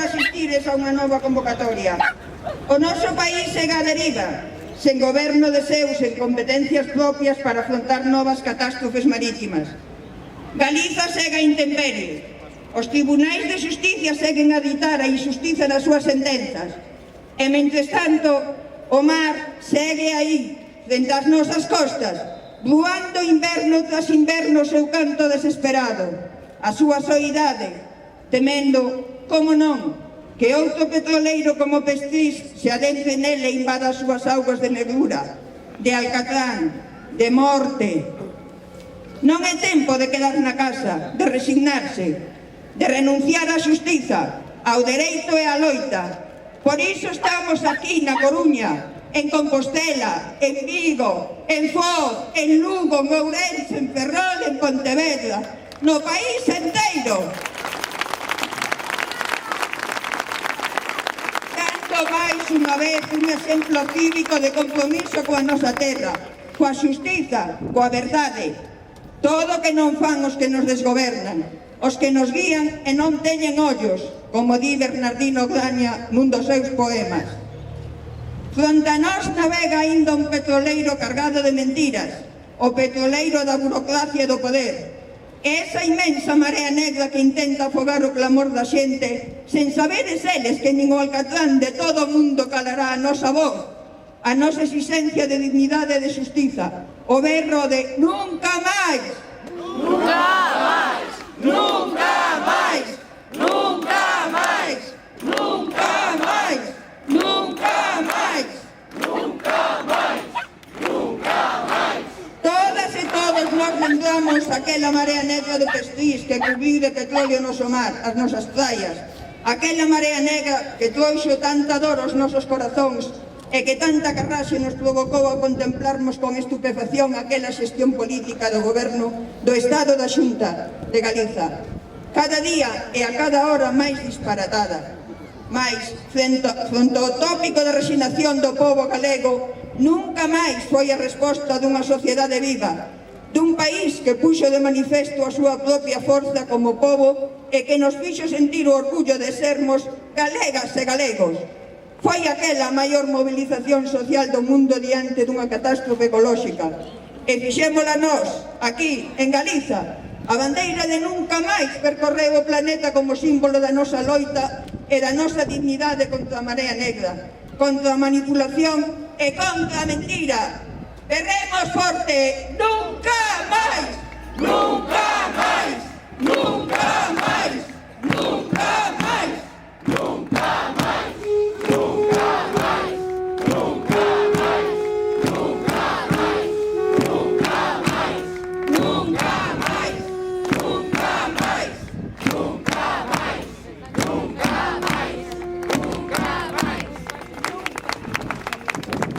asistires a unha nova convocatoria. O noso país segue a deriva, sen goberno de seu, sen competencias propias para afrontar novas catástrofes marítimas. Galiza segue a intemperie. Os tribunais de xusticia seguen a ditar a injustiza nas súas sentenzas. E, mentres tanto, o mar segue aí, dentro das nosas costas, voando inverno tras inverno o seu canto desesperado, a súa soidade, temendo, como non, que outro petroleiro como Pestrís se adentre nele e invada as súas augas de negrura, de alcatrán, de morte. Non é tempo de quedar na casa, de resignarse, de renunciar á xustiza, ao dereito e á loita. Por iso estamos aquí na Coruña, en Compostela, en Vigo, en Foz, en Lugo, en Ourense, en Ferrol, en Pontevedra, no país enteiro. Tanto máis unha vez un exemplo cívico de compromiso coa nosa terra, coa xustiza, coa verdade. Todo que non fan os que nos desgobernan, os que nos guían e non teñen ollos, como di Bernardino Graña nun dos seus poemas. Fronte a nós navega aínda un petroleiro cargado de mentiras, o petroleiro da burocracia e do poder. Esa inmensa marea negra que intenta afogar o clamor da xente, sen saberes eles que nin o alcatrán de todo o mundo calará a nosa voz, a nosa exigencia de dignidade e de xustiza, o berro de nunca máis, nunca máis, nunca máis, nunca máis, nunca máis, nunca máis, nunca máis, nunca máis. Todas e todos nós lembramos aquela marea negra de Pestrís que cubriu de petróleo o noso mar, as nosas praias, aquela marea negra que trouxo tanta dor aos nosos corazóns e que tanta carraxe nos provocou a contemplarmos con estupefacción aquela xestión política do goberno do Estado da Xunta de Galiza. Cada día e a cada hora máis disparatada. Mais, fronte ao tópico de resignación do pobo galego, nunca máis foi a resposta dunha sociedade viva, dun país que puxo de manifesto a súa propia forza como pobo e que nos fixo sentir o orgullo de sermos galegas e galegos. Foi aquela a maior movilización social do mundo diante dunha catástrofe ecolóxica. E fixémola nós, aquí, en Galiza. A bandeira de nunca máis percorreu o planeta como símbolo da nosa loita e da nosa dignidade contra a marea negra, contra a manipulación e contra a mentira. Berremos forte,